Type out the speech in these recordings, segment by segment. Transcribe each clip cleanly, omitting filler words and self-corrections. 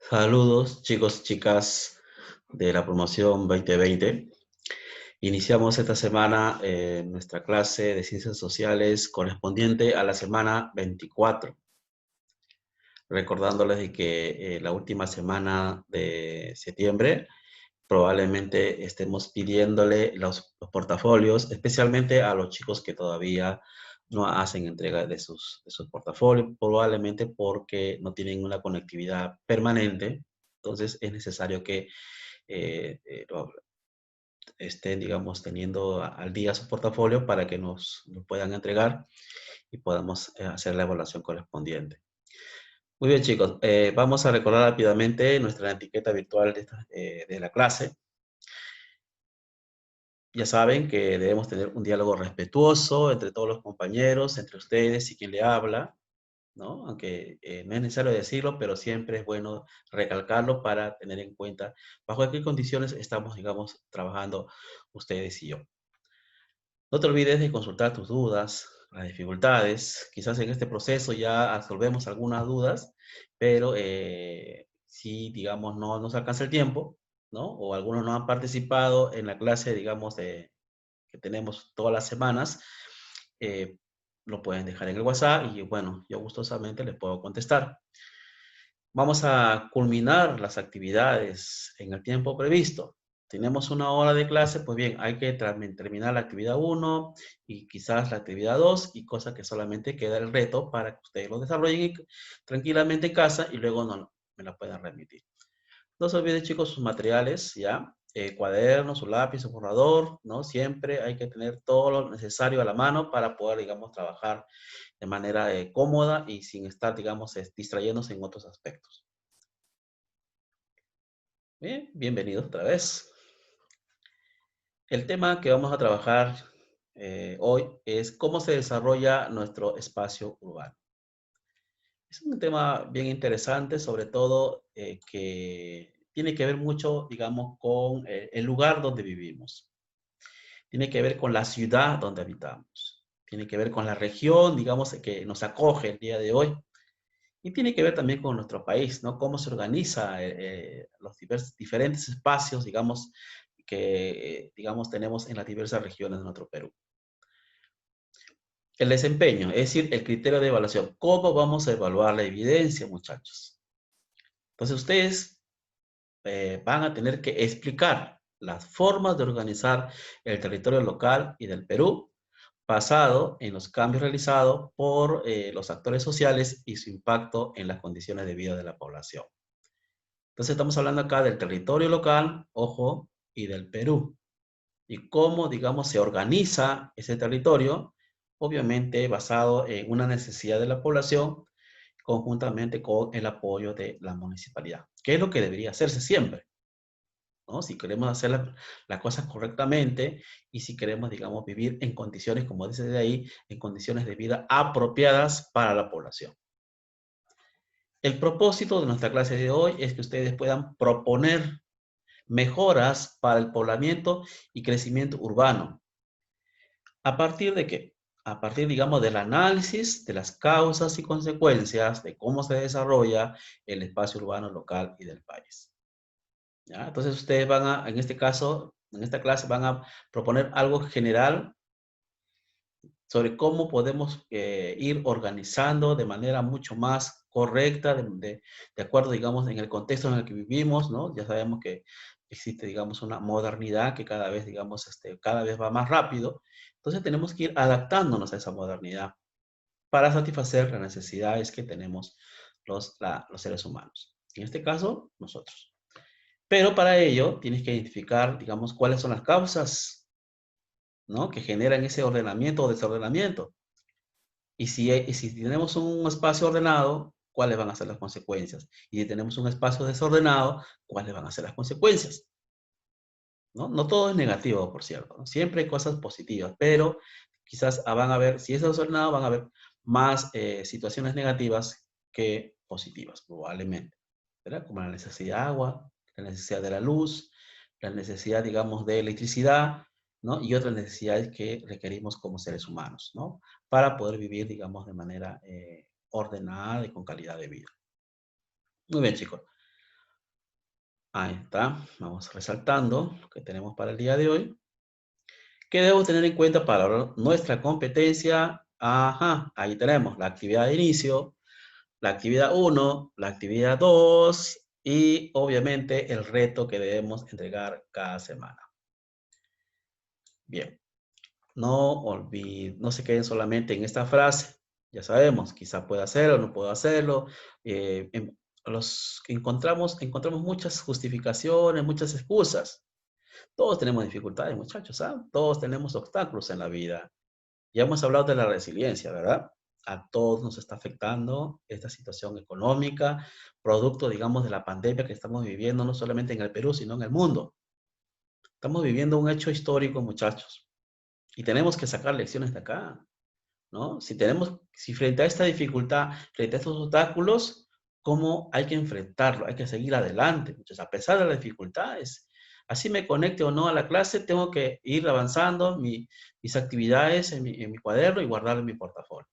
Saludos, chicos, chicas de la promoción 2020. Iniciamos esta semana nuestra clase de Ciencias Sociales correspondiente a la semana 24. Recordándoles de que la última semana de septiembre probablemente estemos pidiéndole los portafolios, especialmente a los chicos que todavía no hacen entrega de sus portafolios, probablemente porque no tienen una conectividad permanente. Entonces es necesario que estén, digamos, teniendo al día su portafolio para que nos puedan entregar y podamos hacer la evaluación correspondiente. Muy bien, chicos, vamos a recordar rápidamente nuestra etiqueta virtual de la clase. Ya saben que debemos tener un diálogo respetuoso entre todos los compañeros, entre ustedes y quien le habla, ¿no? Aunque no es necesario decirlo, pero siempre es bueno recalcarlo para tener en cuenta bajo qué condiciones estamos, digamos, trabajando ustedes y yo. No te olvides de consultar tus dudas, las dificultades. Quizás en este proceso ya resolvemos algunas dudas, pero si, digamos, no nos alcanza el tiempo, ¿no? O algunos no han participado en la clase, digamos, que tenemos todas las semanas, eh, lo pueden dejar en el WhatsApp y, bueno, yo gustosamente les puedo contestar. Vamos a culminar las actividades en el tiempo previsto. Tenemos una hora de clase, pues bien, hay que terminar la actividad 1 y quizás la actividad 2 y cosa que solamente queda el reto para que ustedes lo desarrollen tranquilamente en casa y luego me la puedan remitir. No se olviden, chicos, sus materiales, ¿ya? Cuadernos, su lápiz, su borrador, ¿no? Siempre hay que tener todo lo necesario a la mano para poder, digamos, trabajar de manera cómoda y sin estar, digamos, distrayéndose en otros aspectos. Bien, bienvenidos otra vez. El tema que vamos a trabajar hoy es cómo se desarrolla nuestro espacio urbano. Es un tema bien interesante, sobre todo que tiene que ver mucho, digamos, con el lugar donde vivimos. Tiene que ver con la ciudad donde habitamos. Tiene que ver con la región, digamos, que nos acoge el día de hoy. Y tiene que ver también con nuestro país, ¿no? Cómo se organiza los diferentes espacios, digamos, que, digamos, tenemos en las diversas regiones de nuestro Perú. El desempeño, es decir, el criterio de evaluación. ¿Cómo vamos a evaluar la evidencia, muchachos? Entonces, ustedes van a tener que explicar las formas de organizar el territorio local y del Perú basado en los cambios realizados por los actores sociales y su impacto en las condiciones de vida de la población. Entonces estamos hablando acá del territorio local, ojo, y del Perú. Y cómo, digamos, se organiza ese territorio, obviamente basado en una necesidad de la población, conjuntamente con el apoyo de la municipalidad, que es lo que debería hacerse siempre, ¿no? Si queremos hacer las cosas correctamente y si queremos, digamos, vivir en condiciones, como dice de ahí, en condiciones de vida apropiadas para la población. El propósito de nuestra clase de hoy es que ustedes puedan proponer mejoras para el poblamiento y crecimiento urbano. ¿A partir de qué? A partir, digamos, del análisis de las causas y consecuencias de cómo se desarrolla el espacio urbano local y del país. ¿Ya? Entonces ustedes van a, en este caso, en esta clase van a proponer algo general sobre cómo podemos ir organizando de manera mucho más correcta, de acuerdo, digamos, en el contexto en el que vivimos, ¿no? Ya sabemos que existe, digamos, una modernidad que cada vez, digamos, cada vez va más rápido. Entonces tenemos que ir adaptándonos a esa modernidad para satisfacer las necesidades que tenemos los seres humanos. En este caso, nosotros. Pero para ello tienes que identificar, digamos, cuáles son las causas, ¿no? Que generan ese ordenamiento o desordenamiento. Y si tenemos un espacio ordenado, ¿cuáles van a ser las consecuencias? Y si tenemos un espacio desordenado, ¿cuáles van a ser las consecuencias? ¿No? No todo es negativo, por cierto, ¿no? Siempre hay cosas positivas, pero quizás van a haber, si es desordenado, van a haber más situaciones negativas que positivas, probablemente, ¿verdad? Como la necesidad de agua, la necesidad de la luz, la necesidad, digamos, de electricidad, ¿no? Y otras necesidades que requerimos como seres humanos, ¿no? Para poder vivir, digamos, de manera ordenada y con calidad de vida. Muy bien, chicos. Ahí está. Vamos resaltando lo que tenemos para el día de hoy. ¿Qué debemos tener en cuenta para nuestra competencia? Ajá, ahí tenemos la actividad de inicio, la actividad 1, la actividad 2 y obviamente el reto que debemos entregar cada semana. Bien, no se queden solamente en esta frase. Ya sabemos, quizá pueda hacerlo, no puedo hacerlo. Encontramos muchas justificaciones, muchas excusas. Todos tenemos dificultades, muchachos, ¿ah? Todos tenemos obstáculos en la vida. Ya hemos hablado de la resiliencia, ¿verdad? A todos nos está afectando esta situación económica, producto, digamos, de la pandemia que estamos viviendo, no solamente en el Perú, sino en el mundo. Estamos viviendo un hecho histórico, muchachos, y tenemos que sacar lecciones de acá, ¿no? Si frente a esta dificultad, frente a estos obstáculos, ¿cómo hay que enfrentarlo? Hay que seguir adelante, muchachos, a pesar de las dificultades. Así me conecte o no a la clase, tengo que ir avanzando mis actividades en mi cuaderno y guardarlo en mi portafolio.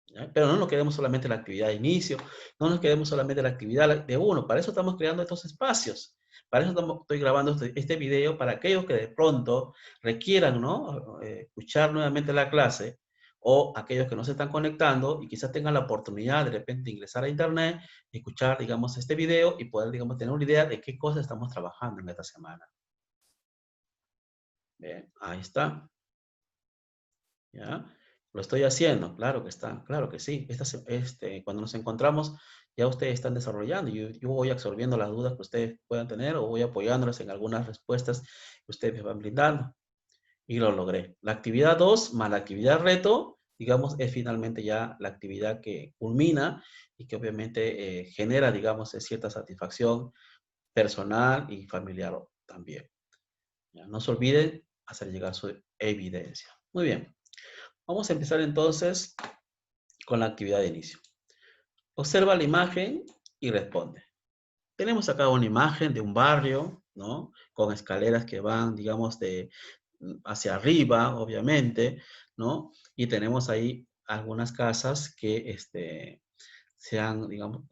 ¿Ya? Pero no nos quedemos solamente en la actividad de inicio, no nos quedemos solamente en la actividad de uno, para eso estamos creando estos espacios, para eso estoy grabando este video, para aquellos que de pronto requieran, ¿no? Escuchar nuevamente la clase, o aquellos que no se están conectando y quizás tengan la oportunidad de repente ingresar a internet, escuchar, digamos, este video y poder, digamos, tener una idea de qué cosas estamos trabajando en esta semana. Bien, ahí está. ¿Ya? Lo estoy haciendo, claro que está, claro que sí. Cuando nos encontramos, ya ustedes están desarrollando. Yo voy absorbiendo las dudas que ustedes puedan tener o voy apoyándoles en algunas respuestas que ustedes me van brindando. Y lo logré. La actividad 2 más la actividad reto, digamos, es finalmente ya la actividad que culmina y que obviamente genera, digamos, cierta satisfacción personal y familiar también. ¿Ya? No se olviden hacer llegar su evidencia. Muy bien. Vamos a empezar entonces con la actividad de inicio. Observa la imagen y responde. Tenemos acá una imagen de un barrio, ¿no? Con escaleras que van, digamos, hacia arriba, obviamente, ¿no? Y tenemos ahí algunas casas que se han, digamos,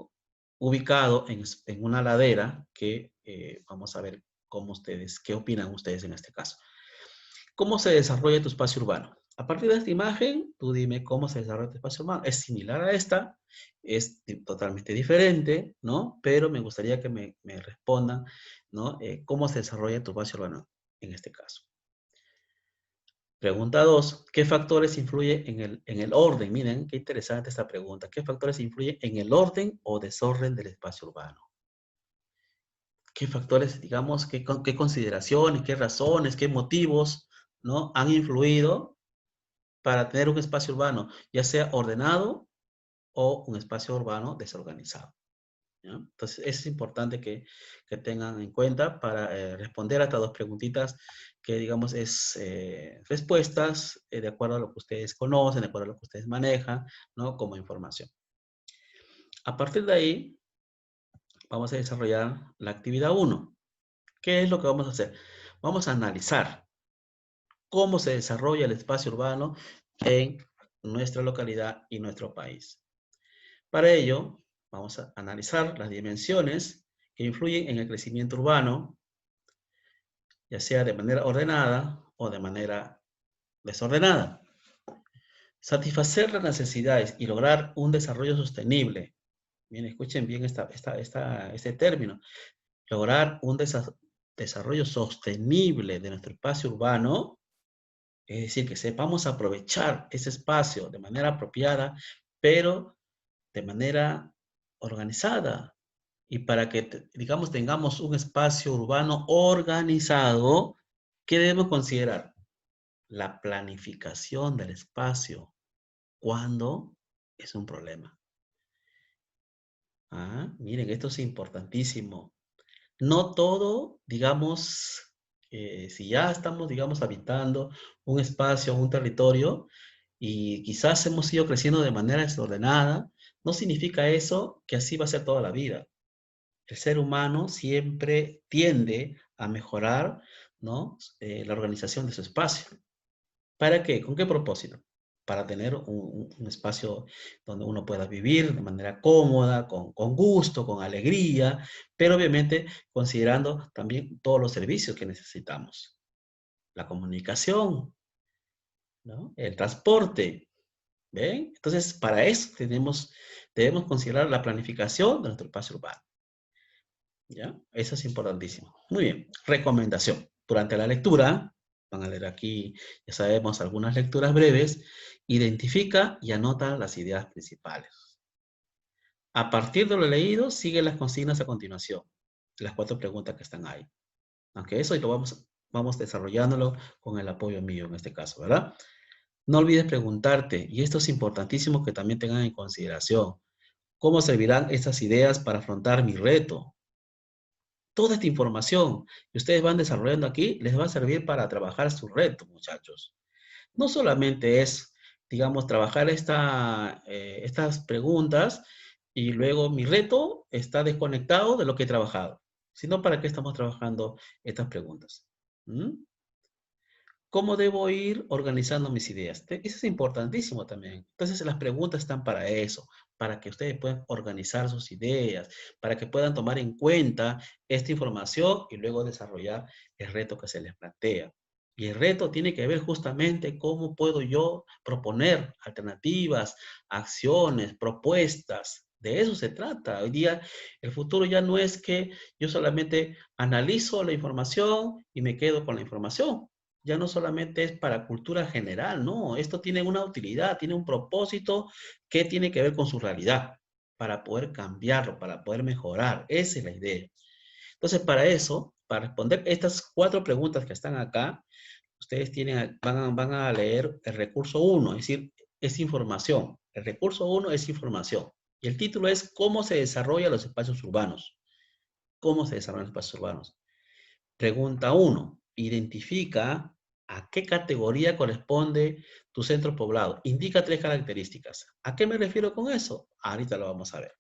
ubicado en una ladera que vamos a ver qué opinan ustedes en este caso. ¿Cómo se desarrolla tu espacio urbano? A partir de esta imagen, tú dime cómo se desarrolla tu espacio urbano. Es similar a esta, es totalmente diferente, ¿no? Pero me gustaría que me respondan, ¿no? ¿Cómo se desarrolla tu espacio urbano en este caso? Pregunta 2. ¿Qué factores influyen en el orden? Miren, qué interesante esta pregunta. ¿Qué factores influyen en el orden o desorden del espacio urbano? ¿Qué factores, digamos, qué consideraciones, qué razones, qué motivos, ¿no? Han influido para tener un espacio urbano, ya sea ordenado o un espacio urbano desorganizado, ¿ya? Entonces, es importante que tengan en cuenta para responder a estas dos preguntitas que, digamos, es respuestas de acuerdo a lo que ustedes conocen, de acuerdo a lo que ustedes manejan, ¿no? Como información. A partir de ahí, vamos a desarrollar la actividad 1. ¿Qué es lo que vamos a hacer? Vamos a analizar cómo se desarrolla el espacio urbano en nuestra localidad y nuestro país. Para ello, vamos a analizar las dimensiones que influyen en el crecimiento urbano, ya sea de manera ordenada o de manera desordenada. Satisfacer las necesidades y lograr un desarrollo sostenible. Bien, escuchen bien este término. Lograr un desarrollo sostenible de nuestro espacio urbano, es decir, que sepamos aprovechar ese espacio de manera apropiada, pero de manera organizada. Y para que, digamos, tengamos un espacio urbano organizado, ¿qué debemos considerar? La planificación del espacio. ¿Cuándo es un problema? Miren, esto es importantísimo. No todo, digamos, si ya estamos, digamos, habitando un espacio, un territorio, y quizás hemos ido creciendo de manera desordenada, no significa eso que así va a ser toda la vida. El ser humano siempre tiende a mejorar, ¿no? La organización de su espacio. ¿Para qué? ¿Con qué propósito? para tener un espacio donde uno pueda vivir de manera cómoda, con gusto, con alegría, pero obviamente considerando también todos los servicios que necesitamos. La comunicación, ¿no? El transporte, ¿ven? Entonces, para eso debemos considerar la planificación de nuestro espacio urbano, ¿ya? Eso es importantísimo. Muy bien, recomendación. Durante la lectura, van a leer aquí, ya sabemos, algunas lecturas breves, identifica y anota las ideas principales. A partir de lo leído, sigue las consignas a continuación, las 4 preguntas que están ahí. Aunque eso y lo vamos desarrollándolo con el apoyo mío en este caso, ¿verdad? No olvides preguntarte, y esto es importantísimo que también tengan en consideración, ¿cómo servirán estas ideas para afrontar mi reto? Toda esta información que ustedes van desarrollando aquí les va a servir para trabajar su reto, muchachos. No solamente es, digamos, trabajar estas preguntas y luego mi reto está desconectado de lo que he trabajado, sino para qué estamos trabajando estas preguntas. ¿Mm? ¿Cómo debo ir organizando mis ideas? Eso es importantísimo también. Entonces, las preguntas están para eso, para que ustedes puedan organizar sus ideas, para que puedan tomar en cuenta esta información y luego desarrollar el reto que se les plantea. Y el reto tiene que ver justamente cómo puedo yo proponer alternativas, acciones, propuestas. De eso se trata. Hoy día el futuro ya no es que yo solamente analizo la información y me quedo con la información. Ya no solamente es para cultura general, no, esto tiene una utilidad, tiene un propósito que tiene que ver con su realidad, para poder cambiarlo, para poder mejorar. Esa es la idea. Entonces, para eso, para responder estas 4 preguntas que están acá, ustedes van a leer el recurso 1, es decir, es información. El recurso 1 es información. Y el título es ¿Cómo se desarrollan los espacios urbanos? ¿Cómo se desarrollan los espacios urbanos? Pregunta 1. Identifica a qué categoría corresponde tu centro poblado. Indica 3 características. ¿A qué me refiero con eso? Ahorita lo vamos a ver.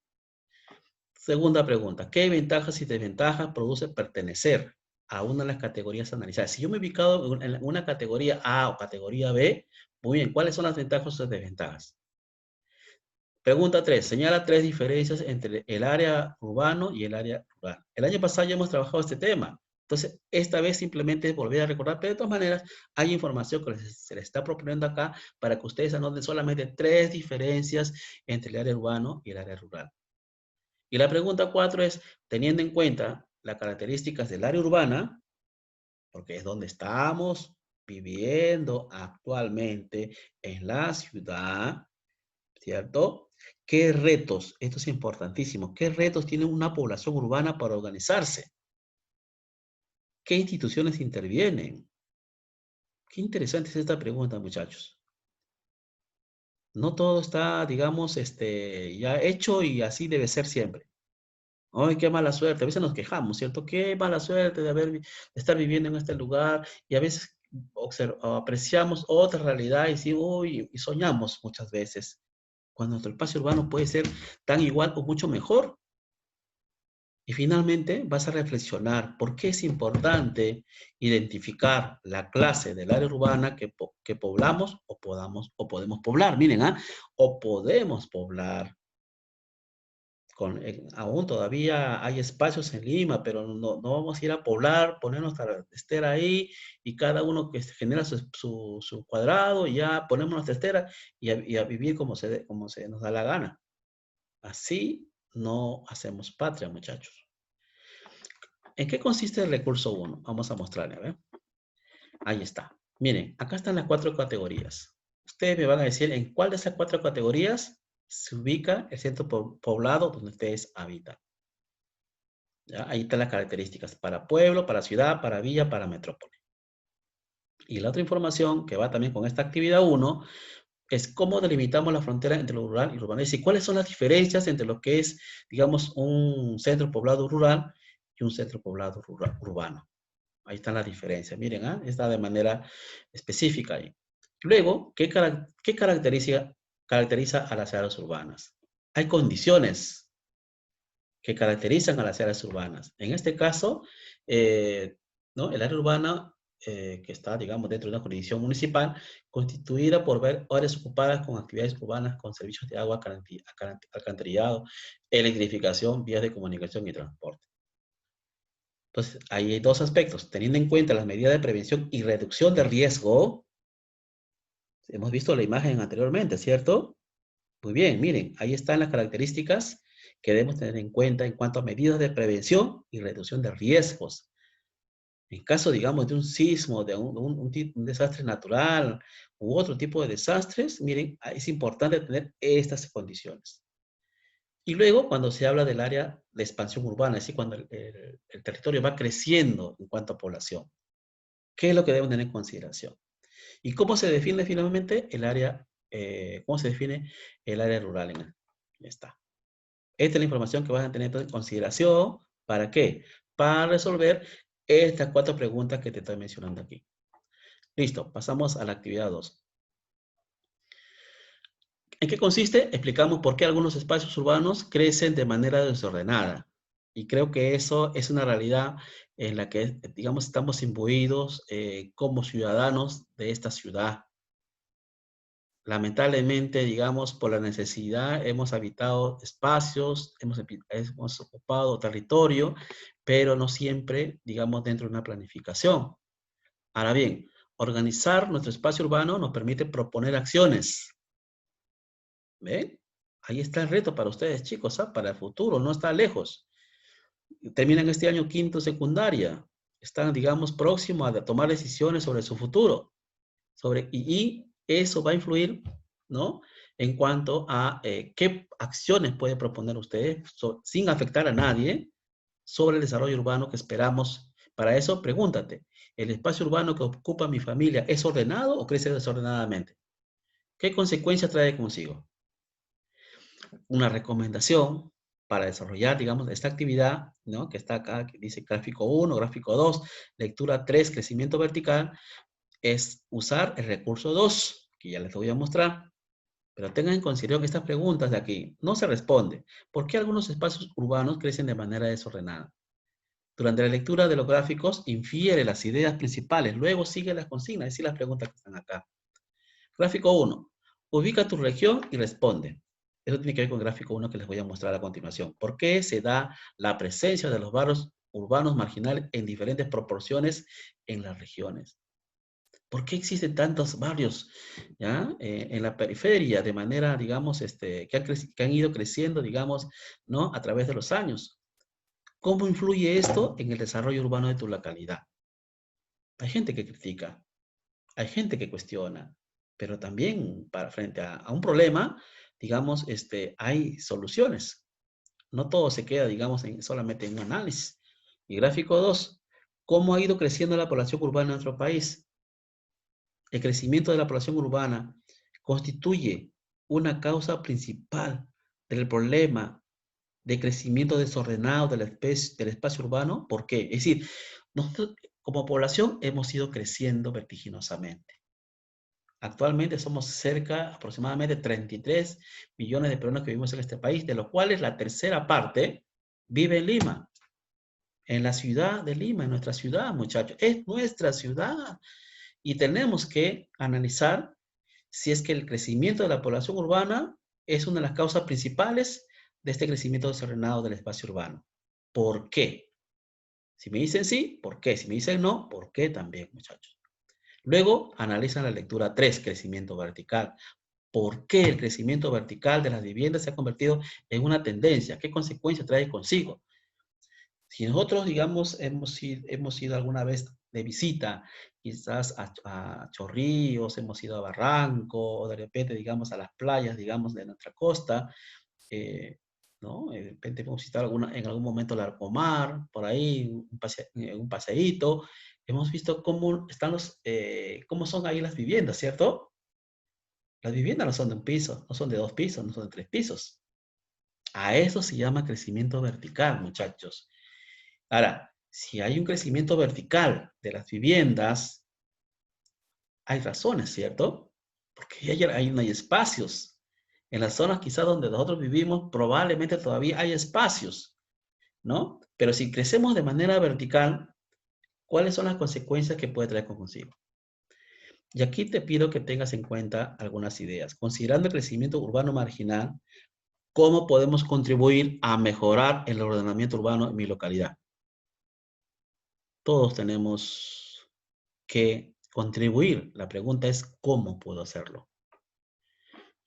Segunda pregunta. ¿Qué ventajas y desventajas produce pertenecer a una de las categorías analizadas? Si yo me he ubicado en una categoría A o categoría B, muy bien, ¿cuáles son las ventajas o desventajas? Pregunta 3. Señala 3 diferencias entre el área urbano y el área rural. El año pasado ya hemos trabajado este tema. Entonces, esta vez simplemente volver a recordar, pero de todas maneras hay información que se les está proponiendo acá para que ustedes anoten solamente 3 diferencias entre el área urbano y el área rural. Y la pregunta 4 es, teniendo en cuenta las características del área urbana, porque es donde estamos viviendo actualmente en la ciudad, ¿cierto? ¿Qué retos, esto es importantísimo, qué retos tiene una población urbana para organizarse? ¿Qué instituciones intervienen? Qué interesante es esta pregunta, muchachos. No todo está, digamos, ya hecho y así debe ser siempre. Ay, qué mala suerte. A veces nos quejamos, ¿cierto? Qué mala suerte de estar viviendo en este lugar y a veces apreciamos otra realidad y, sí, uy, y soñamos muchas veces cuando nuestro espacio urbano puede ser tan igual o mucho mejor. Y finalmente vas a reflexionar por qué es importante identificar la clase del área urbana que poblamos o podemos poblar. Miren, o podemos poblar. Aún todavía hay espacios en Lima, pero no vamos a ir a poblar, poner nuestra testera ahí y cada uno que genera su cuadrado y ya ponemos nuestra testera y a vivir como se nos da la gana. Así no hacemos patria, muchachos. ¿En qué consiste el recurso 1? Vamos a mostrarle, a ver. Ahí está. Miren, acá están las 4 categorías. Ustedes me van a decir en cuál de esas 4 categorías se ubica el centro poblado donde ustedes habitan. ¿Ya? Ahí están las características para pueblo, para ciudad, para villa, para metrópoli. Y la otra información que va también con esta actividad 1 es cómo delimitamos la frontera entre lo rural y lo urbano. Es decir, cuáles son las diferencias entre lo que es, digamos, un centro poblado rural y un centro poblado urbano. Ahí están las diferencias. Miren, está de manera específica ahí. Luego, ¿qué caracteriza a las áreas urbanas? Hay condiciones que caracterizan a las áreas urbanas. En este caso, ¿no? El área urbana que está, digamos, dentro de una jurisdicción municipal, constituida por áreas ocupadas con actividades urbanas, con servicios de agua, alcantarillado, electrificación, vías de comunicación y transporte. Entonces, ahí hay dos aspectos. Teniendo en cuenta las medidas de prevención y reducción de riesgo, hemos visto la imagen anteriormente, ¿cierto? Muy bien, miren, ahí están las características que debemos tener en cuenta en cuanto a medidas de prevención y reducción de riesgos. En caso, digamos, de un sismo, de un desastre natural u otro tipo de desastres, miren, es importante tener estas condiciones. Y luego, cuando se habla del área de expansión urbana, es decir, cuando el territorio va creciendo en cuanto a población, ¿qué es lo que debemos tener en consideración? ¿Y cómo se define finalmente el área, cómo se define el área rural? Ya está. Esta es la información que van a tener en consideración. ¿Para qué? Para resolver estas 4 preguntas que te estoy mencionando aquí. Listo, pasamos a la actividad 2. ¿En qué consiste? Explicamos por qué algunos espacios urbanos crecen de manera desordenada. Y creo que eso es una realidad en la que, digamos, estamos imbuidos como ciudadanos de esta ciudad. Lamentablemente, digamos, por la necesidad, hemos habitado espacios, hemos ocupado territorio, pero no siempre, digamos, dentro de una planificación. Ahora bien, organizar nuestro espacio urbano nos permite proponer acciones. ¿Ven? Ahí está el reto para ustedes, chicos, ¿ah? Para el futuro, no está lejos. Terminan este año quinto secundaria, están, digamos, próximos a tomar decisiones sobre su futuro. Y eso va a influir, ¿no? En cuanto a qué acciones puede proponer usted sin afectar a nadie sobre el desarrollo urbano que esperamos. Para eso, pregúntate, ¿el espacio urbano que ocupa mi familia es ordenado o crece desordenadamente? ¿Qué consecuencias trae consigo? Una recomendación para desarrollar, digamos, esta actividad, ¿no? Que está acá, que dice gráfico 1, gráfico 2, lectura 3, crecimiento vertical, es usar el recurso 2, que ya les voy a mostrar. Pero tengan en consideración que estas preguntas de aquí no se responden. ¿Por qué algunos espacios urbanos crecen de manera desordenada? Durante la lectura de los gráficos, infiere las ideas principales, luego sigue las consignas, es decir, las preguntas que están acá. Gráfico 1. Ubica tu región y responde. Eso tiene que ver con el gráfico 1 que les voy a mostrar a continuación. ¿Por qué se da la presencia de los barrios urbanos marginales en diferentes proporciones en las regiones? ¿Por qué existen tantos barrios ¿ya? En la periferia de manera, digamos, que han ido creciendo, digamos, ¿no? A través de los años? ¿Cómo influye esto en el desarrollo urbano de tu localidad? Hay gente que critica, hay gente que cuestiona, pero también frente a un problema, digamos, hay soluciones. No todo se queda, digamos, solamente en un análisis. Y gráfico 2, ¿cómo ha ido creciendo la población urbana en nuestro país? El crecimiento de la población urbana constituye una causa principal del problema de crecimiento desordenado del espacio urbano. ¿Por qué? Es decir, nosotros como población hemos ido creciendo vertiginosamente. Actualmente somos aproximadamente 33 millones de personas que vivimos en este país, de los cuales la tercera parte vive en Lima, en la ciudad de Lima, en nuestra ciudad, muchachos. Es nuestra ciudad. Y tenemos que analizar si es que el crecimiento de la población urbana es una de las causas principales de este crecimiento desordenado del espacio urbano. ¿Por qué? Si me dicen sí, ¿por qué? Si me dicen no, ¿por qué también, muchachos? Luego, analizan la lectura 3, crecimiento vertical. ¿Por qué el crecimiento vertical de las viviendas se ha convertido en una tendencia? ¿Qué consecuencias trae consigo? Si nosotros, digamos, hemos ido alguna vez de visita, quizás a Chorrillos, hemos ido a Barranco, o de repente, digamos, a las playas, digamos, de nuestra costa, ¿no? De repente hemos visitado en algún momento Larcomar, por ahí, un paseíto, hemos visto cómo cómo son ahí las viviendas, ¿cierto? Las viviendas no son de un piso, no son de 2 pisos, no son de 3 pisos. A eso se llama crecimiento vertical, muchachos. Ahora, si hay un crecimiento vertical de las viviendas, hay razones, ¿cierto? Porque no hay espacios. En las zonas quizás donde nosotros vivimos, probablemente todavía hay espacios, ¿no? Pero si crecemos de manera vertical, ¿Cuáles son las consecuencias que puede traer consigo? Y aquí te pido que tengas en cuenta algunas ideas. Considerando el crecimiento urbano marginal, ¿cómo podemos contribuir a mejorar el ordenamiento urbano en mi localidad? Todos tenemos que contribuir. La pregunta es, ¿cómo puedo hacerlo?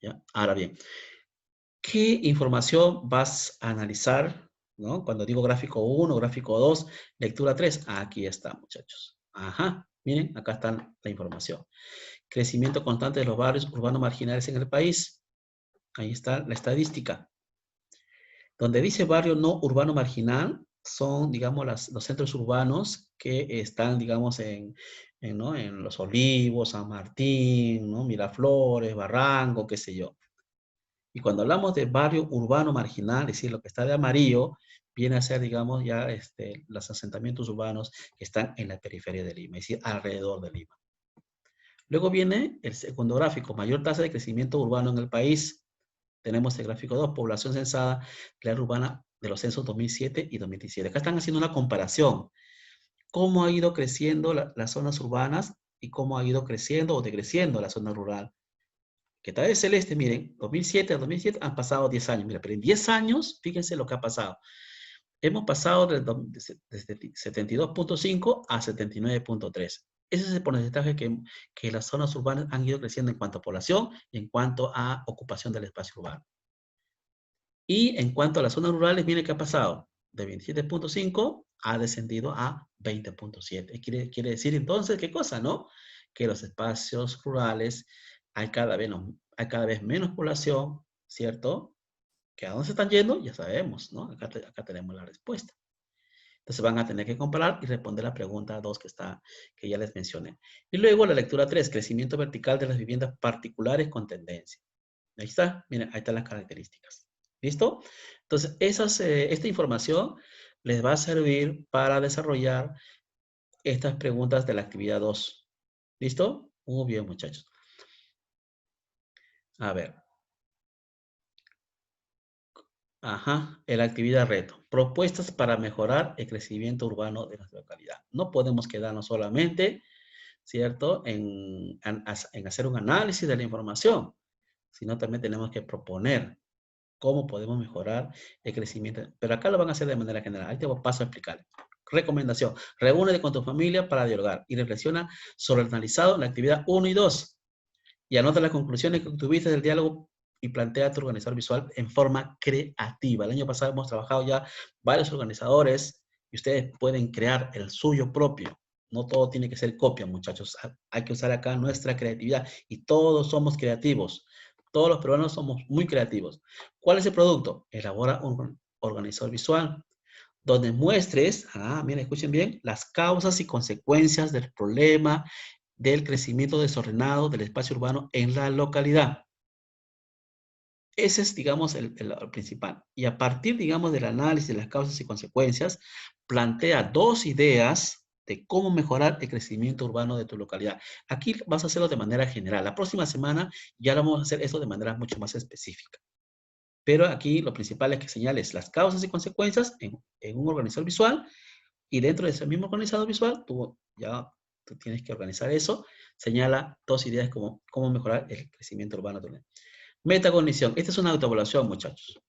¿Ya? Ahora bien, ¿qué información vas a analizar? ¿No? Cuando digo gráfico 1, gráfico 2, lectura 3, aquí está, muchachos. Ajá, miren, acá está la información. Crecimiento constante de los barrios urbanos marginales en el país. Ahí está la estadística. Donde dice barrio no urbano marginal, son, digamos, los centros urbanos que están, digamos, ¿no? En Los Olivos, San Martín, ¿no? Miraflores, Barranco, qué sé yo. Y cuando hablamos de barrio urbano marginal, es decir, lo que está de amarillo, viene a ser, digamos, ya los asentamientos urbanos que están en la periferia de Lima, es decir, alrededor de Lima. Luego viene el segundo gráfico, mayor tasa de crecimiento urbano en el país. Tenemos el gráfico 2, población censada, la área urbana de los censos 2007 y 2017. Acá están haciendo una comparación. Cómo ha ido creciendo las zonas urbanas y cómo ha ido creciendo o decreciendo la zona rural. Que está de celeste, miren, 2007 a 2007 han pasado 10 años. Mira, pero en 10 años, fíjense lo que ha pasado. Hemos pasado desde 72.5 a 79.3. Ese es el porcentaje que las zonas urbanas han ido creciendo en cuanto a población y en cuanto a ocupación del espacio urbano. Y en cuanto a las zonas rurales, miren qué ha pasado. De 27.5 ha descendido a 20.7. Quiere decir entonces, ¿qué cosa, no? Que los espacios rurales hay hay cada vez menos población, ¿cierto? ¿Que a dónde se están yendo? Ya sabemos, ¿no? Acá tenemos la respuesta. Entonces van a tener que comparar y responder la pregunta 2 que ya les mencioné. Y luego la lectura 3, crecimiento vertical de las viviendas particulares con tendencia. Ahí está, miren, ahí están las características. ¿Listo? Entonces, esta información les va a servir para desarrollar estas preguntas de la actividad 2. ¿Listo? Muy bien, muchachos. A ver. Ajá, la actividad reto. Propuestas para mejorar el crecimiento urbano de nuestra localidad. No podemos quedarnos solamente, ¿cierto?, en hacer un análisis de la información, sino también tenemos que proponer cómo podemos mejorar el crecimiento. Pero acá lo van a hacer de manera general. Ahí te paso a explicar. Recomendación. Reúnete con tu familia para dialogar y reflexiona sobre el analizado en la actividad 1 y 2. Y anota las conclusiones que obtuviste del diálogo y plantea tu organizador visual en forma creativa. El año pasado hemos trabajado ya varios organizadores y ustedes pueden crear el suyo propio. No todo tiene que ser copia, muchachos. Hay que usar acá nuestra creatividad y todos somos creativos. Todos los peruanos somos muy creativos. ¿Cuál es el producto? Elabora un organizador visual donde muestres, miren, escuchen bien, las causas y consecuencias del problema del crecimiento desordenado del espacio urbano en la localidad. Ese es, digamos, el principal. Y a partir, digamos, del análisis de las causas y consecuencias, plantea dos ideas de cómo mejorar el crecimiento urbano de tu localidad. Aquí vas a hacerlo de manera general. La próxima semana ya lo vamos a hacer eso de manera mucho más específica. Pero aquí lo principal es que señales las causas y consecuencias en un organizador visual y dentro de ese mismo organizador visual, tú tienes que organizar eso. Señala dos ideas como cómo mejorar el crecimiento urbano. Metacognición. Esta es una autoevaluación, muchachos.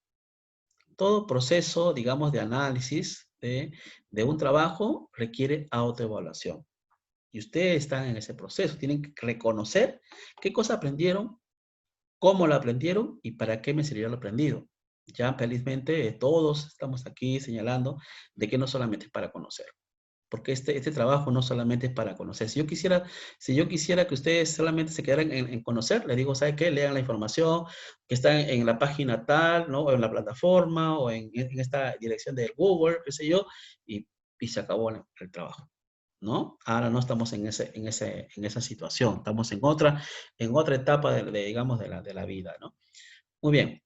Todo proceso, digamos, de análisis de un trabajo requiere autoevaluación. Y ustedes están en ese proceso. Tienen que reconocer qué cosa aprendieron, cómo lo aprendieron y para qué me sirvió lo aprendido. Ya felizmente todos estamos aquí señalando de que no solamente es para conocer. Porque este trabajo no solamente es para conocer. Si yo quisiera que ustedes solamente se quedaran en conocer, les digo, ¿sabe qué? Lean la información que está en la página tal, ¿no? O en la plataforma, o en esta dirección de Google, qué sé yo, y se acabó el trabajo, ¿no? Ahora no estamos en esa situación, estamos en otra etapa digamos, de la vida, ¿no? Muy bien.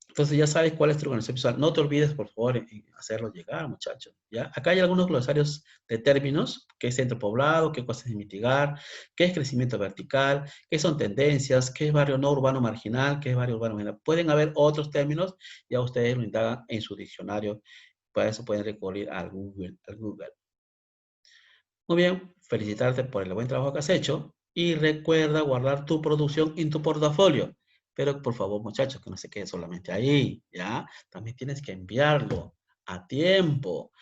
Entonces ya sabes cuál es tu organización visual. No te olvides, por favor, en hacerlo llegar, muchachos. ¿Ya? Acá hay algunos glosarios de términos. ¿Qué es centro poblado? ¿Qué cosas es mitigar? ¿Qué es crecimiento vertical? ¿Qué son tendencias? ¿Qué es barrio no urbano marginal? ¿Qué es barrio urbano marginal? Pueden haber otros términos. Ya ustedes lo indagan en su diccionario. Para eso pueden recurrir al Google. Muy bien, felicitarte por el buen trabajo que has hecho y recuerda guardar tu producción en tu portafolio. Pero por favor, muchachos, que no se quede solamente ahí, ¿ya? También tienes que enviarlo a tiempo.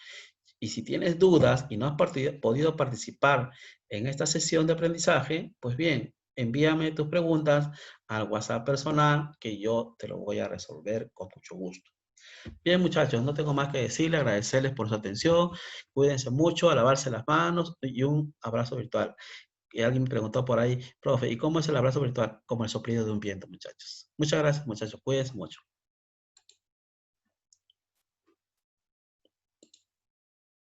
Y si tienes dudas y no has podido participar en esta sesión de aprendizaje, pues bien, envíame tus preguntas al WhatsApp personal que yo te lo voy a resolver con mucho gusto. Bien, muchachos, no tengo más que decirles, agradecerles por su atención. Cuídense mucho, a lavarse las manos y un abrazo virtual. Y alguien me preguntó por ahí, profe, ¿y cómo es el abrazo virtual? Como el soplido de un viento, muchachos. Muchas gracias, muchachos. Cuídense mucho.